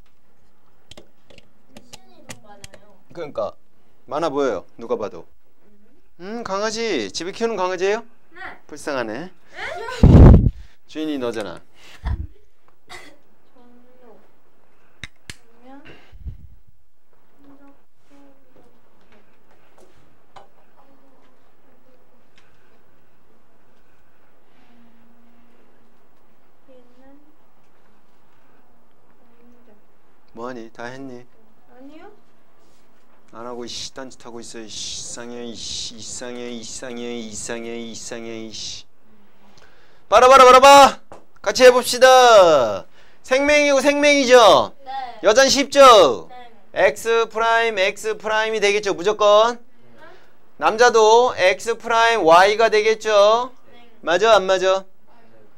시간이 너무 많아요. 그러니까 많아 보여요. 누가 봐도. 강아지. 집에 키우는 강아지예요? 네. 불쌍하네. 주인이 너잖아. 전로. 그러면 얘는 뭐하니? 다 했니? 아니요. 안 하고 이씨 딴짓 하고 있어. 이상해 이씨 이상해 이씨. 봐라. 같이 해봅시다. 생명이고 생명이죠. 네. 여잔 쉽죠. 네. X 프라임이 되겠죠. 무조건. 남자도 X 프라임 Y가 되겠죠. 맞아 안 맞아?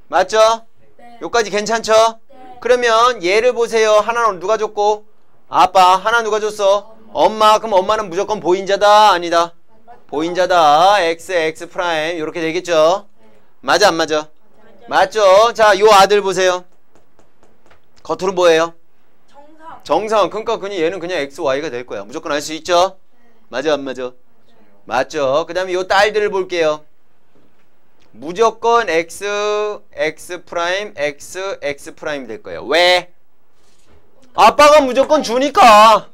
맞죠? 네. 요까지 괜찮죠? 네. 그러면 얘를 보세요. 하나는 누가 줬고? 아빠. 하나 누가 줬어? 엄마. 그럼 엄마는 무조건 보인자다 아니다? 보인자다. X 프라임 이렇게 되겠죠? 맞아 안 맞아? 맞죠? 자, 요 아들 보세요. 겉으로 뭐예요? 정상. 그러니까 얘는 그냥 XY가 될 거야. 무조건 알 수 있죠? 맞아 안 맞아? 맞죠? 그 다음에 요 딸들을 볼게요. 무조건 X 프라임 X 프라임 될 거예요. 왜? 아빠가 무조건 주니까.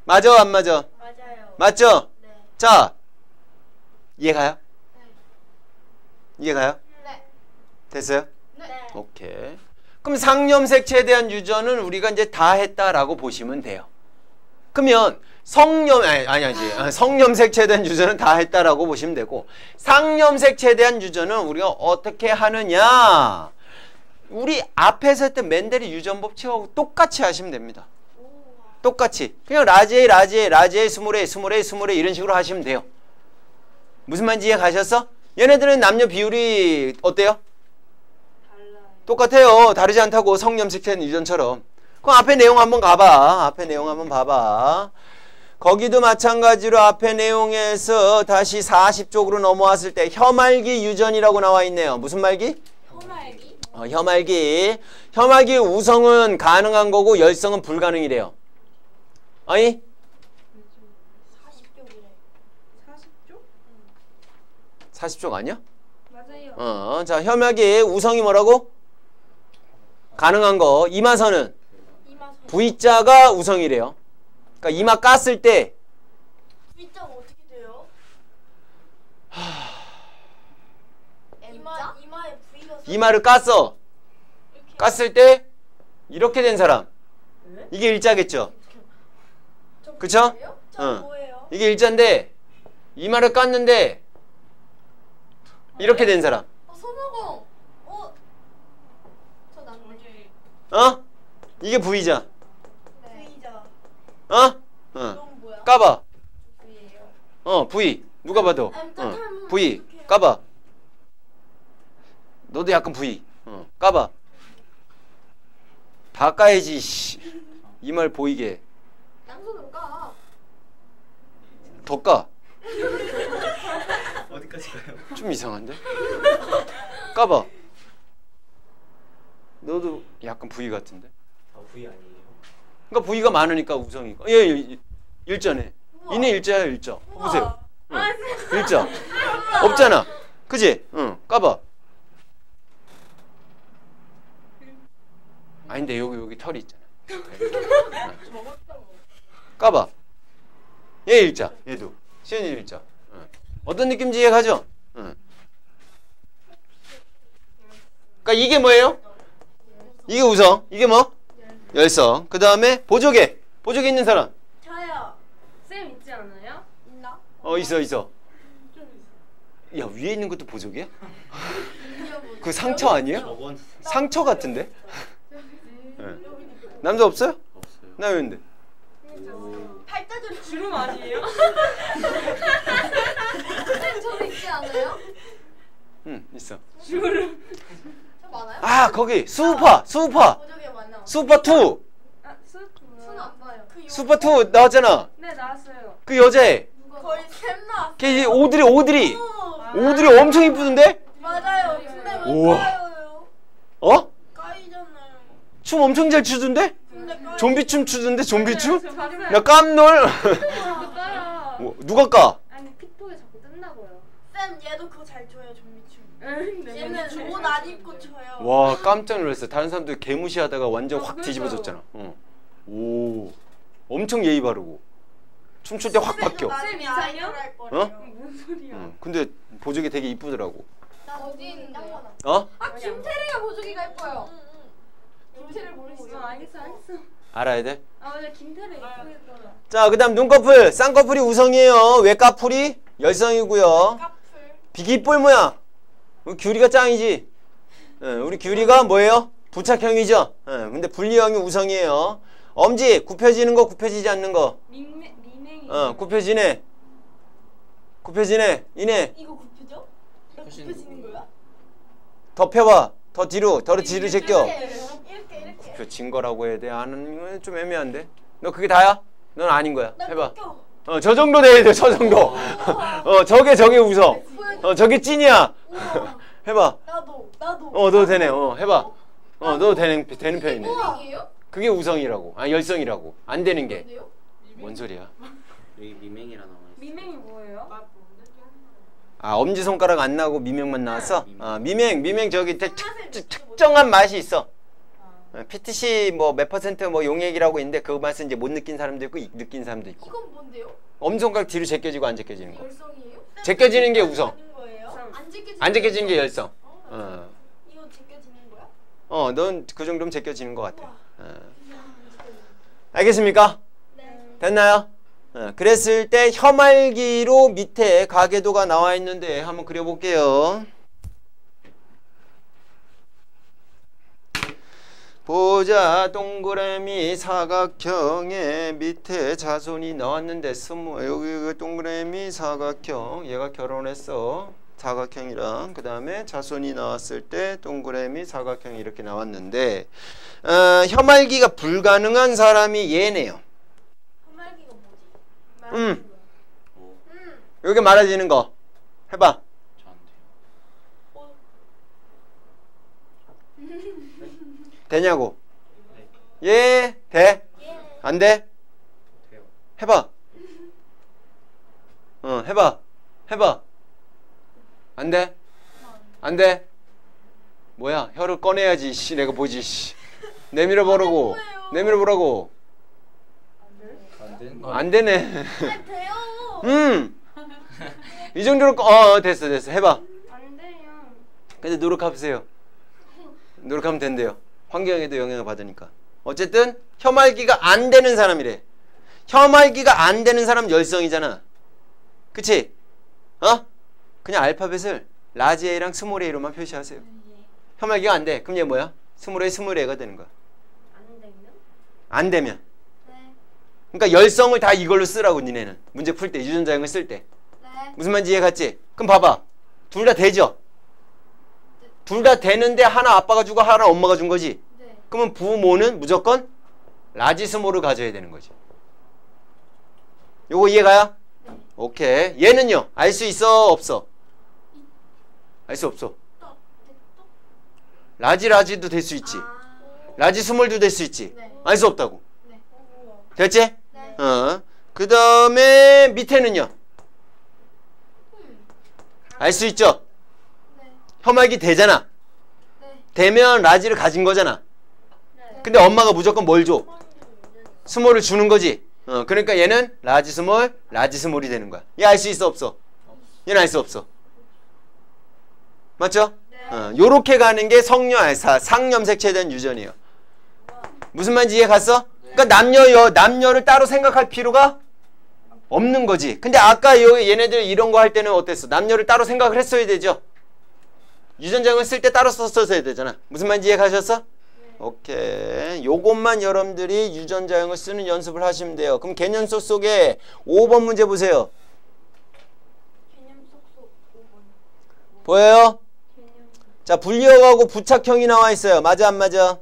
맞아 안 맞아? 맞아요. 맞죠? 네. 자, 이해가요? 이해가요? 네. 됐어요? 네. 오케이. 그럼 상념색체에 대한 유전은 우리가 이제 다 했다라고 보시면 돼요. 그러면 성념색체에 대한 유전은 다 했다라고 보시면 되고, 상념색체에 대한 유전은 우리가 어떻게 하느냐? 우리 앞에서 했던 멘델의 유전법 치하고 똑같이 하시면 됩니다. 똑같이. 그냥 라지에, 스물에 이런 식으로 하시면 돼요. 무슨 말인지 이해 가셨어? 얘네들은 남녀 비율이 어때요? 똑같아요. 다르지 않다고. 성념색체 유전처럼. 그럼 앞에 내용 한번 가봐. 거기도 마찬가지로 앞에 내용에서 다시 40쪽으로 넘어왔을 때 혀말기 유전이라고 나와 있네요. 무슨 말기? 혀말기? 혀말기. 혀말기 우성은 가능한 거고 열성은 불가능이래요. 아니? 40쪽이래. 40쪽? 40쪽 아니야? 맞아요. 자, 혀말기 우성이 뭐라고? 가능한 거. 이마선은? 이마선. V자가 우성이래요. 그러니까 이마 깠을 때 V자가 어떻게 돼요? 이마에 V가 이마를 깠어. 깠을 때 이렇게 된 사람. 이게 일자겠죠? 그쵸? 저 뭐예요? 이게 일자인데 이마를 깠는데 이렇게 된 사람. 손오공. 저 남자. 어? 이게 V자. V자. 어? 이건 뭐야? 까봐. V예요. V. 누가 봐도. V. 까봐. 너도 약간 V. 까봐. 다 까야지. 이말 보이게. 양손으로 까. 더 까. 어디까지 가요? 좀 이상한데? 까봐. 너도 약간 V 같은데? 아 V 아니에요? 그러니까 V가 많으니까 우성이가. 예, 일자네. 이네 일자야, 일자. 보세요. 일자. 없잖아. 그지? 응. 까봐. 아닌데 여기 털이 있잖아. 까봐. 얘 일자. 얘도. 시연이 일자. 응. 어떤 느낌인지 이해가죠? 응. 그러니까 이게 뭐예요? 이게 우성. 이게 뭐? 열성. 그 다음에 보조개. 보조개 있는 사람. 저요. 쌤 있지 않아요? 있나? 있어. 야, 위에 있는 것도 보조개야? 그 상처 아니에요? 저번 상처 같은데? 네. 남자 없어요? 없어요. 나 왜 있는데? 팔자절 주름 아니에요? 쌤 저도 있지 않아요? 응, 있어. 저 많아요? 아, 거기 수우파. 보조개 많아. 수우파 2. 아, 수업 저는 안 봐요. 수우파 2 나왔잖아. 네, 나왔어요. 그 여자애. 거의 샘 나왔어. 걔 오드리 엄청 이쁘던데? 맞아요. 근데 왜 우와. 까요? 어? 까이잖아요. 춤 엄청 잘 추던데? 근데 까요. 좀비춤 추던데? 좀비춤? 저 봤어요. 야, 깜놀. 자꾸 까요. 누가 까? 아니, 픽톡에 자꾸 뜬다고요. 쌤 얘도 그거 잘 춰요. 좀비춤. 네, 얘는 옷 안 입고 춰요. 와, 깜짝 놀랐어. 다른 사람들 개무시하다가 완전 확 뒤집어졌잖아. 오, 엄청 예의 바르고 춤출 때 확 바뀌어. 쌤 이상해요? 아이돌 할 거예요. 뭔 소리야? 근데 보조개 되게 이쁘더라고. 어디 있는데요? 어? 아 김태리가 보조개가 예뻐요. 김태리 모르시죠? 알겠어. 알아야 돼? 아, 맞아. 김태리 예쁘겠더라. 자, 그 다음 눈꺼풀. 쌍꺼풀이 우성이에요. 외꺼풀이 열성이고요. 까풀. 비기뿔 모양. 귤이가 짱이지. 우리 귤이가 뭐예요? 부착형이죠. 근데 분리형이 우성이에요. 엄지 굽혀지는 거, 굽혀지지 않는 거. 미맹이. 굽혀지네. 이네. 이거 굽혀져? 이거 굽혀지는 거야? 더 펴봐. 더 뒤로 제껴. 이렇게. 굽혀진 거라고 해야 돼? 아는 건 좀 애매한데. 너 그게 다야? 넌 아닌 거야. 나 해봐. 꺾여. 저 정도 돼야 돼. 저 정도. 저게 우성. 저게 찐이야. 우와. 해봐. 나도. 너도 되네. 해봐. 너도 되는 편이네. 미맹이에요? 그게 우성이라고. 열성이라고. 안 되는 게. 뭔데요? 뭔 소리야? 여기 미맹이라 나와 있어요. 미맹이 뭐예요? 엄지손가락 안 나오고 미명만 나왔어? 미명 저기 특정한 맛이 있어. PTC 뭐 몇 퍼센트 뭐 용액이라고 있는데 그 맛은 이제 못 느낀 사람도 있고 느낀 사람도 있고. 이건 뭔데요? 엄지손가락 뒤로 제껴지고 안 제껴지는 거. 열성이에요? 제껴지는 게 우성. 아닌 거예요? 안 제껴지는 안 제껴지는 게 열성. 이거 제껴지는 거야? 넌 그 정도면 제껴지는 것 같아. 알겠습니까? 네. 됐나요? 그랬을 때 혀말기로 밑에 가계도가 나와 있는데 한번 그려볼게요. 보자. 동그라미 사각형의 밑에 자손이 나왔는데 여기 그 동그라미 사각형 얘가 결혼했어. 사각형이랑 그 다음에 자손이 나왔을 때 동그라미 사각형이 이렇게 나왔는데 혀말기가 불가능한 사람이 얘네요. 험말기가 뭐지? 여기 말해지는 거 해봐. 저한테요. 되냐고. 예, 돼? 안 돼? 돼요. 해봐. 해봐. 안 돼? 안 돼? 뭐야? 혀를 꺼내야지. 씨, 내가 보지. 씨. 내밀어 보라고. 안 되는 안 되네. 아, 돼요. 이 정도로 됐어. 해봐. 안 돼요. 근데 노력해보세요. 노력하면 된대요. 환경에도 영향을 받으니까. 어쨌든 혐알기가 안 되는 사람이래. 혐알기가 안 되는 사람 열성이잖아. 그치? 어? 그냥 알파벳을 라지 A랑 스몰 A로만 표시하세요. 혐알기가 안 돼. 그럼 얘 뭐야? 스몰 A, 스몰 A가 되는 거야. 안 되면? 안 되면. 네. 그러니까 열성을 다 이걸로 쓰라고 니네는. 문제 풀 때, 유전자형을 쓸 때. 네. 무슨 말인지 이해 갔지? 그럼 봐봐. 둘 다 되죠? 둘 다 되는데 하나 아빠가 주고 하나 엄마가 준 거지? 네. 그러면 부모는 무조건 라지 스몰을 가져야 되는 거지. 요거 이해가요? 네. 오케이. 얘는요? 알 수 있어? 없어? 알 수 없어. 라지도 될 수 있지. 라지 스몰도 될 수 있지. 네. 알 수 없다고. 네. 됐지? 네. 그 다음에 밑에는요? 알 수 있죠? 네. 혐알기 되잖아. 네. 되면 라지를 가진 거잖아. 네. 근데 엄마가 무조건 뭘 줘? 스몰을 주는 거지. 그러니까 얘는 라지 스몰이 되는 거야. 얘 알 수 있어? 없어? 얘는 알 수 없어. 맞죠? 요렇게 가는 게 상염색체에 대한 유전이에요. 무슨 말인지 이해 갔어? 그러니까 남녀를 따로 생각할 필요가 없는 거지. 근데 아까 얘네들 이런 거 할 때는 어땠어? 남녀를 따로 생각을 했어야 되죠? 유전자형을 쓸 때 따로 썼어야 되잖아. 무슨 말인지 이해 가셨어? 오케이. 요것만 여러분들이 유전자형을 쓰는 연습을 하시면 돼요. 그럼 개념 속에 5번 문제 보세요. 개념 속속 5번. 보여요? 개념. 자, 분리형하고 부착형이 나와 있어요. 맞아 안 맞아? 맞아요.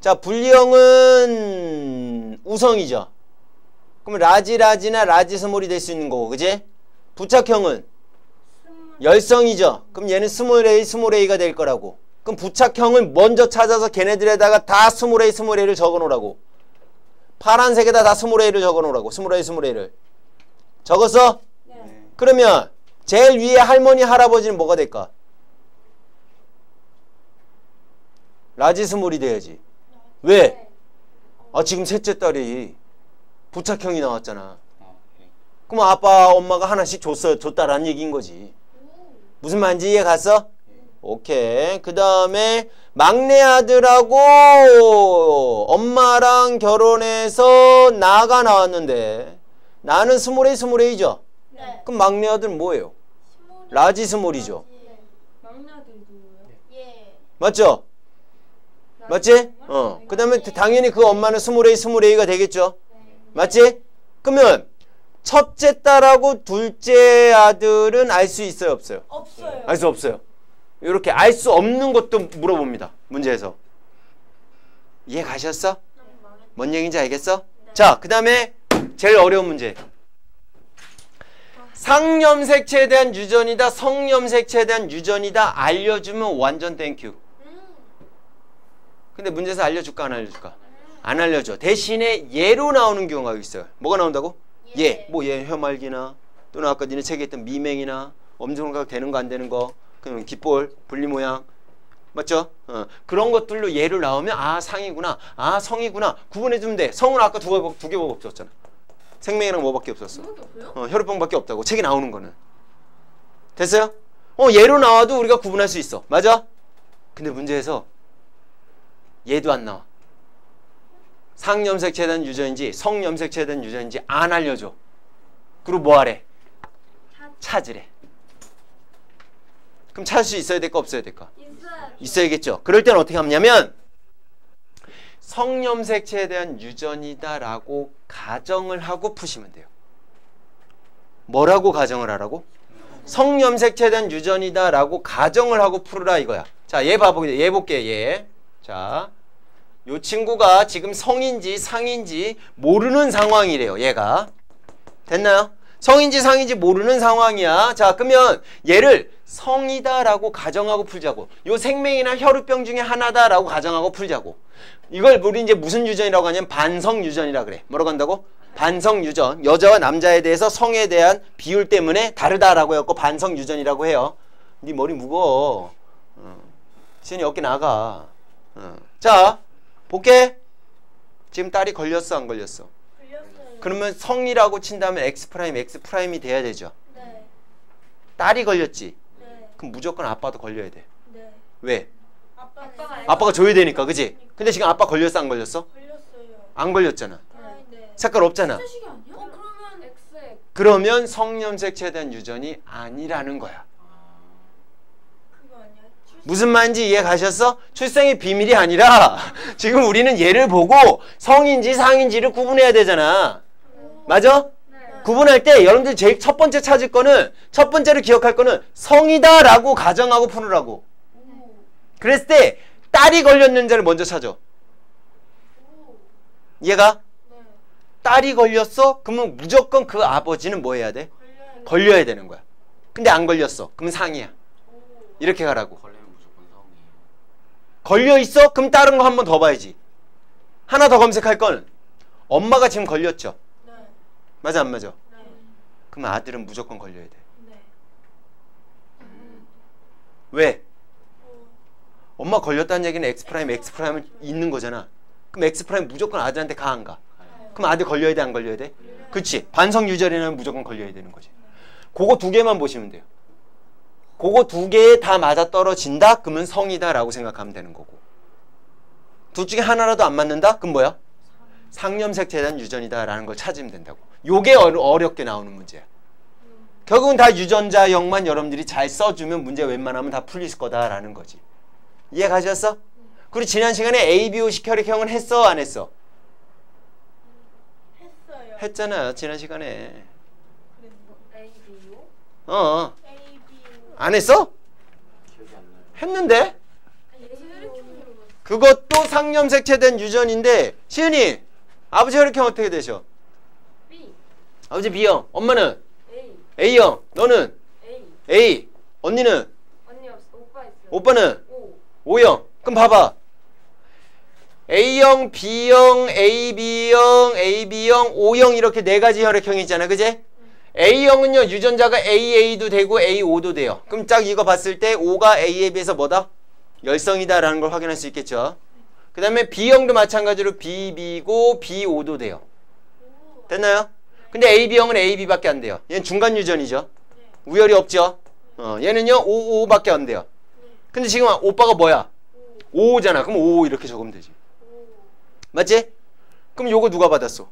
자, 분리형은 우성이죠. 그럼 라지나 라지 스몰이 될 수 있는 거고, 그지? 부착형은 열성이죠. 그럼 얘는 스몰 A가 될 거라고. 그럼 부착형을 먼저 찾아서 걔네들에다가 다 스몰 A를 적어 놓으라고. 파란색에다 다 스몰 A를 적어 놓으라고. 스몰 A를. 적었어? 네. 그러면 제일 위에 할머니, 할아버지는 뭐가 될까? 라지 스몰이 돼야지. 왜? 아, 지금 셋째 딸이 부착형이 나왔잖아. 그럼 아빠, 엄마가 하나씩 줬다라는 얘기인 거지. 무슨 말인지 이해 갔어? 오케이. 그 다음에 막내 아들하고 엄마랑 결혼해서 나가 나왔는데 나는 스몰 A죠? 네. 그럼 막내 아들은 뭐예요? 라지 스몰이죠. 막내 아들이 누구예요? 예. 맞죠? 맞지? 그 다음에 당연히 그 엄마는 스몰 A가 되겠죠? 맞지? 그러면 첫째 딸하고 둘째 아들은 알 수 있어요? 없어요? 없어요. 알 수 없어요. 이렇게 알 수 없는 것도 물어봅니다. 문제에서. 이해 가셨어? 뭔 얘기인지 알겠어? 자, 그 다음에 제일 어려운 문제. 상염색체에 대한 유전이다, 성염색체에 대한 유전이다 알려주면 완전 땡큐. 근데 문제에서 알려줄까 안 알려줄까? 안 알려줘. 대신에 예로 나오는 경우가 있어요. 뭐가 나온다고? 예. 뭐 예, 혐알기나 또는 아까 니네 책에 있던 미맹이나 엄지손가락 되는 거 안 되는 거, 그럼 깃볼, 분리 모양, 맞죠? 그런 것들로 예를 나오면 아 상이구나, 아 성이구나 구분해주면 돼. 성은 아까 두 개밖에 없었잖아. 생명이랑 뭐밖에 없었어? 혈액형밖에 없다고 책에 나오는 거는. 됐어요? 예로 나와도 우리가 구분할 수 있어. 맞아? 근데 문제에서 얘도 안 나와. 상염색체에 대한 유전인지 성염색체에 대한 유전인지 안 알려줘. 그리고 뭐 하래? 찾으래. 그럼 찾을 수 있어야 될까 없어야 될까? 있어야겠죠. 그럴 때는 어떻게 하냐면 성염색체에 대한 유전이다 라고 가정을 하고 푸시면 돼요. 뭐라고 가정을 하라고? 성염색체에 대한 유전이다 라고 가정을 하고 풀으라 이거야. 자, 얘 봐보게. 얘 볼게. 얘. 자, 요 친구가 지금 성인지 상인지 모르는 상황이래요. 얘가. 됐나요? 성인지 상인지 모르는 상황이야. 자, 그러면 얘를 성이다라고 가정하고 풀자고. 요 생명이나 혈우병 중에 하나다라고 가정하고 풀자고. 이걸 우리 이제 무슨 유전이라고 하냐면 반성 유전이라 그래. 뭐라고 한다고? 반성 유전. 여자와 남자에 대해서 성에 대한 비율 때문에 다르다라고 해갖고 반성 유전이라고 해요. 네 머리 무거워. 시연이 어깨 나가. 자, 볼게. 지금 딸이 걸렸어 안 걸렸어? 걸렸어요. 그러면 성이라고 친다면 X'이 돼야 되죠. 네. 딸이 걸렸지. 네. 그럼 무조건 아빠도 걸려야 돼. 네. 왜? 아빠가 줘야 되니까, 그지? 근데 지금 아빠 걸렸어, 안 걸렸어? 걸렸어요. 안 걸렸잖아. 네. 색깔 없잖아. 시계 아니야? 그러면 X. 그러면 성염색 최대한 유전이 아니라는 거야. 그거 아니야? 무슨 말인지 이해 가셨어? 출생의 비밀이 아니라 지금 우리는 얘를 보고 성인지 상인지를 구분해야 되잖아. 맞아? 네. 구분할 때 여러분들 제일 첫 번째 찾을 거는, 첫 번째로 기억할 거는 성이다 라고 가정하고 풀으라고. 그랬을 때 딸이 걸렸는지를 먼저 찾아. 얘가 딸이 걸렸어? 그러면 무조건 그 아버지는 뭐 해야 돼? 걸려야 되는 거야. 근데 안 걸렸어. 그럼 상이야. 이렇게 가라고. 걸리면 무조건 성이에요. 걸려 있어? 그럼 다른 거 한 번 더 봐야지. 하나 더 검색할 건 엄마가 지금 걸렸죠. 네. 맞아 안 맞아? 네. 그럼 아들은 무조건 걸려야 돼. 네. 왜? 엄마 걸렸다는 얘기는 X'은 있는 거잖아. 그럼 X' 무조건 아들한테 가 안 가? 그럼 아들 걸려야 돼 안 걸려야 돼? 그치. 반성 유전이라면 무조건 걸려야 되는 거지. 그거 두 개만 보시면 돼요. 그거 두 개에 다 맞아 떨어진다? 그러면 성이다 라고 생각하면 되는 거고. 둘 중에 하나라도 안 맞는다? 그럼 뭐야? 상염색 재단 유전이다 라는 걸 찾으면 된다고. 요게 어렵게 나오는 문제야. 결국은 다 유전자형만 여러분들이 잘 써주면 문제 웬만하면 다 풀릴 거다라는 거지. 이해 가셨어? 그리고 지난 시간에 ABO식 혈액형은 했어 안 했어? 했어요. 했잖아 지난 시간에. ABO? 안 했어? 기억이 안 나요. 했는데? 그것도 상염색 체된 유전인데. 시은이 아버지 혈액형 어떻게 되셔? B. 아버지 B형. 엄마는? A. A형. 너는? A. A. 언니는? 언니 없어. 오빠 있어. 오빠는? O. O형. 그럼 봐봐. A형, B형, AB형, AB형, O형 이렇게 네 가지 혈액형이 있잖아. 그제? A형은요 유전자가 AA도 되고 AO도 돼요. 그럼 딱 이거 봤을 때 O가 A에 비해서 뭐다? 열성이다 라는 걸 확인할 수 있겠죠. 그 다음에 B형도 마찬가지로 BB고 BO도 돼요. 됐나요? 근데 AB형은 AB밖에 안 돼요. 얘는 중간 유전이죠. 우열이 없죠. 얘는요 OO밖에 안 돼요. 근데 지금 오빠가 뭐야? O잖아. 그럼 O 이렇게 적으면 되지. 맞지? 그럼 요거 누가 받았어?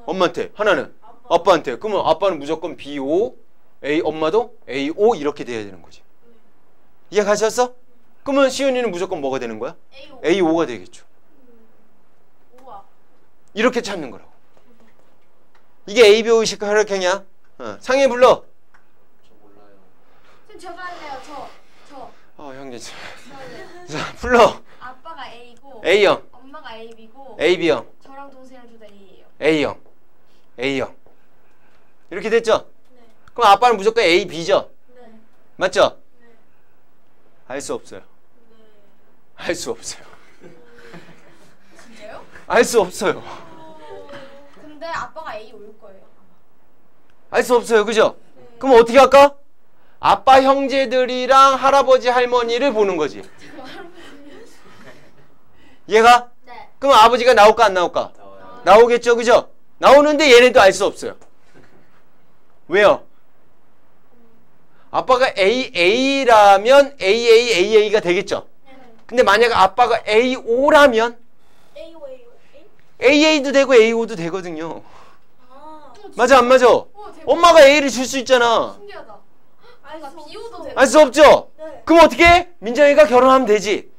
엄마한테. 하나는 아빠한테. 그러면 아빠는 무조건 BO, A, 엄마도 AO 이렇게 돼야 되는 거지. 이해 가셨어? 그러면 시은이는 무조건 뭐가 되는 거야? AO가 되겠죠. 이렇게 찾는 거라고. 이게 ABO식 혈액형이야. 상해 불러. 저 몰라요. 선 저거 할래요. 저. 형님. 자, 저 할래요. 불러. 아빠가 A고 A형, 엄마가 AB고 AB형, 저랑 동생이랑 둘 다 A예요. A형, A형. 이렇게 됐죠? 그럼 아빠는 무조건 A, B죠? 맞죠? 알 수 없어요. 알 수 없어요. 진짜요? 알 수 없어요. 근데 아빠가 A 올 거예요. 알 수 없어요. 그죠? 그럼 어떻게 할까? 아빠 형제들이랑 할아버지 할머니를 보는 거지. 얘가? 네. 그럼 아버지가 나올까 안 나올까? 나와요. 나오겠죠. 그죠? 나오는데 얘네도 알 수 없어요. 왜요? 아빠가 AA라면 AAAA가 되겠죠. 근데 만약 아빠가 AO라면 AA도 되고 AO도 되거든요. 맞아 안 맞아? 대박. 엄마가 A를 줄 수 있잖아. 신기하다. 나 B오도 되고. 알 수 없죠? 그럼 어떻게 해? 민정이가 결혼하면 되지.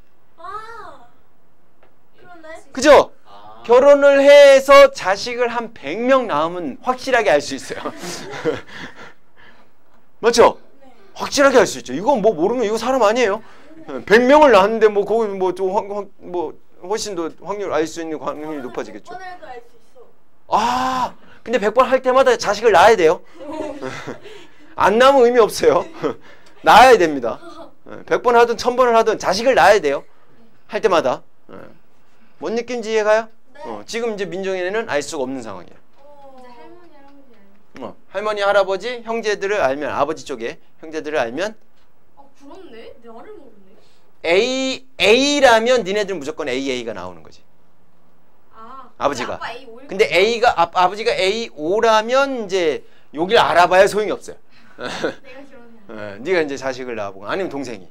그죠? 결혼을 해서 자식을 한 100명 낳으면 확실하게 알 수 있어요. 맞죠? 확실하게 알 수 있죠. 이건 뭐 모르면 이거 사람 아니에요. 100명을 낳았는데 뭐 거기 뭐 훨씬 더 확률 알 수 있는 확률이 높아지겠죠. 아, 근데 100번 할 때마다 자식을 낳아야 돼요. 안 낳으면 의미 없어요. 낳아야 됩니다. 100번 하든 1000번을 하든 자식을 낳아야 돼요. 할 때마다. 뭔 느낌인지 이해가요? 지금 이제 민정이는 알 수가 없는 상황이야. 할머니, 할아버지, 형제들을 알면, 아버지 쪽에 형제들을 알면 부럽네. 나를 모르네. A라면 니네들은 무조건 AA가 나오는 거지. 아버지가. 아빠 A 올 근데 아버지가 AO라면 이제 여기를 알아봐야 소용이 없어요. 내가 결혼해. 네가 이제 자식을 낳아보고 아니면 동생이.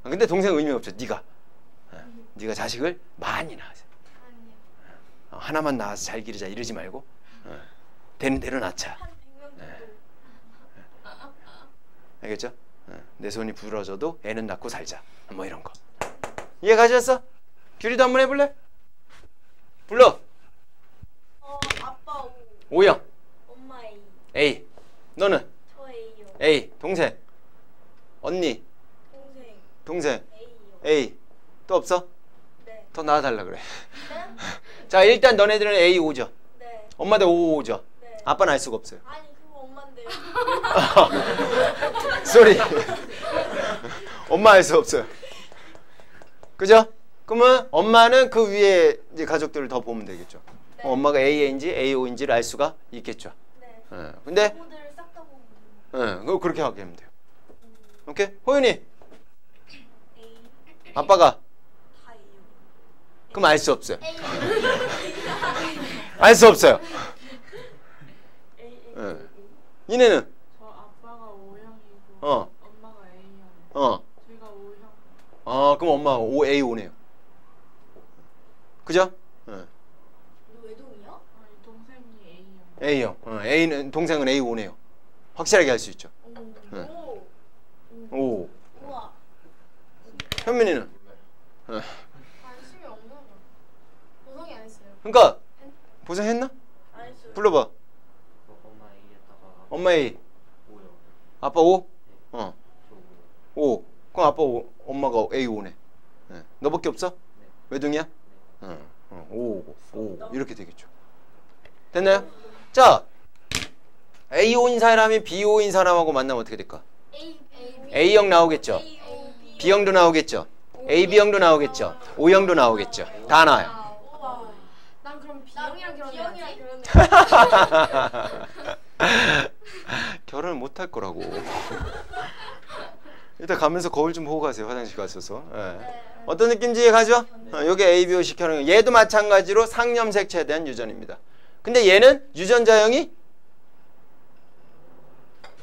근데 동생 의미 없죠. 네가 네가 자식을 많이 낳으세요. 아니요. 하나만 낳아서 잘 기르자 이러지 말고 되는 대로 낳자. 한 100명 정도. 알겠죠? 내 손이 부러져도 애는 낳고 살자. 뭐 이런 거. 이해 가셨어? 규리도 한번 해볼래? 불러. 아빠 O. O형. 엄마 A. A. 너는? 저 A요. A. 동생. 언니. 동생. A요. A. 또 없어? 네. 더 낳아달라 그래. 네? 자, 일단 너네들은 A 오죠. 네. 엄마도 O 오죠. 네. 아빠는 알 수가 없어요. 아니 그거 엄마인데요. 쏘리. 엄마 알 수 없어요. 그죠? 그러면 엄마는 그 위에 이제 가족들을 더 보면 되겠죠. 네. 엄마가 A인지 AO인지를 알 수가 있겠죠. 네. 근데 부모들 싹 다 보면 그거 그렇게 하게 하면 돼요. 오케이? 호윤이. A 아빠가 다 A요. 그럼 알 수 없어요. A. 알 수 없어요. A. 니네는 저 아빠가 O형이고 어. 엄마가 A형. 어. 제가 O형. 그럼 엄마 O A 오네요. 그죠? 너 외동이야? 아니 동생이 A형. A형. A는 동생은 A 오네요. 확실하게 할 수 있죠. 네. 오. 오. 우와. 현민이는. 관심이 없나 봐. 보성이 안 했어요. 그러니까 보상했나? 안 했어요. 불러봐. 엄마 A에다가 엄마 A. 5요. 아빠 O? 저 5요. O. 그럼 아빠 O. 엄마가 A 오네. 너밖에 없어? 네. 외동이야? O. 이렇게 되겠죠. 됐나요? 자, A5인 사람이 B5인 사람하고 만나면 어떻게 될까? A형 나오겠죠. B형도 나오겠죠. AB형도 나오겠죠. O형도 나오겠죠. 다 나와요. 우와. 난 그럼 B형이랑 결혼해야지. 결혼을 못 할 거라고. 일단 가면서 거울 좀 보고 가세요. 화장실 가셔서. 어떤 느낌인지 이해가죠? 여기 A, B, O 시켜놓은 거. 얘도 마찬가지로 상념색체에 대한 유전입니다. 근데 얘는 유전자형이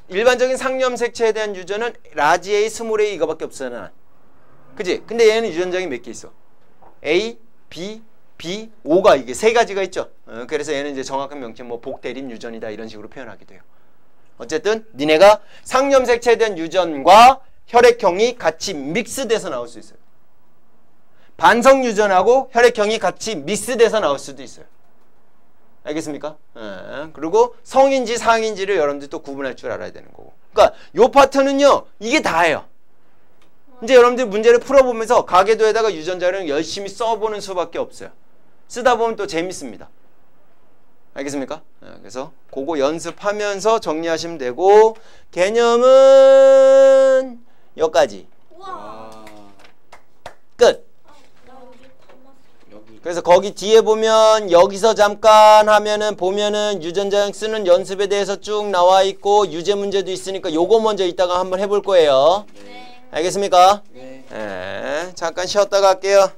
일반적인 상념색체에 대한 유전은 라지 A, 스몰 A 이거밖에 없잖아. 그지? 근데 얘는 유전자형이 몇 개 있어? A, B, B, O가 이게 세 가지가 있죠. 그래서 얘는 이제 정확한 명칭 뭐 복대립 유전이다 이런 식으로 표현하게 돼요. 어쨌든 니네가 상념색체에 대한 유전과 혈액형이 같이 믹스돼서 나올 수 있어요. 반성 유전하고 혈액형이 같이 믹스돼서 나올 수도 있어요. 알겠습니까? 그리고 성인지 상인지를 여러분들이 또 구분할 줄 알아야 되는 거고. 그러니까 요 파트는요, 이게 다예요. 이제 여러분들이 문제를 풀어보면서 가계도에다가 유전자를 열심히 써보는 수밖에 없어요. 쓰다 보면 또 재밌습니다. 알겠습니까? 그래서 그거 연습하면서 정리하시면 되고, 개념은 여기까지. 끝. 그래서 거기 뒤에 보면 여기서 잠깐 하면은 보면은 유전자형 쓰는 연습에 대해서 쭉 나와 있고 유제 문제도 있으니까 요거 먼저 이따가 한번 해볼 거예요. 알겠습니까? 네. 잠깐 쉬었다 갈게요.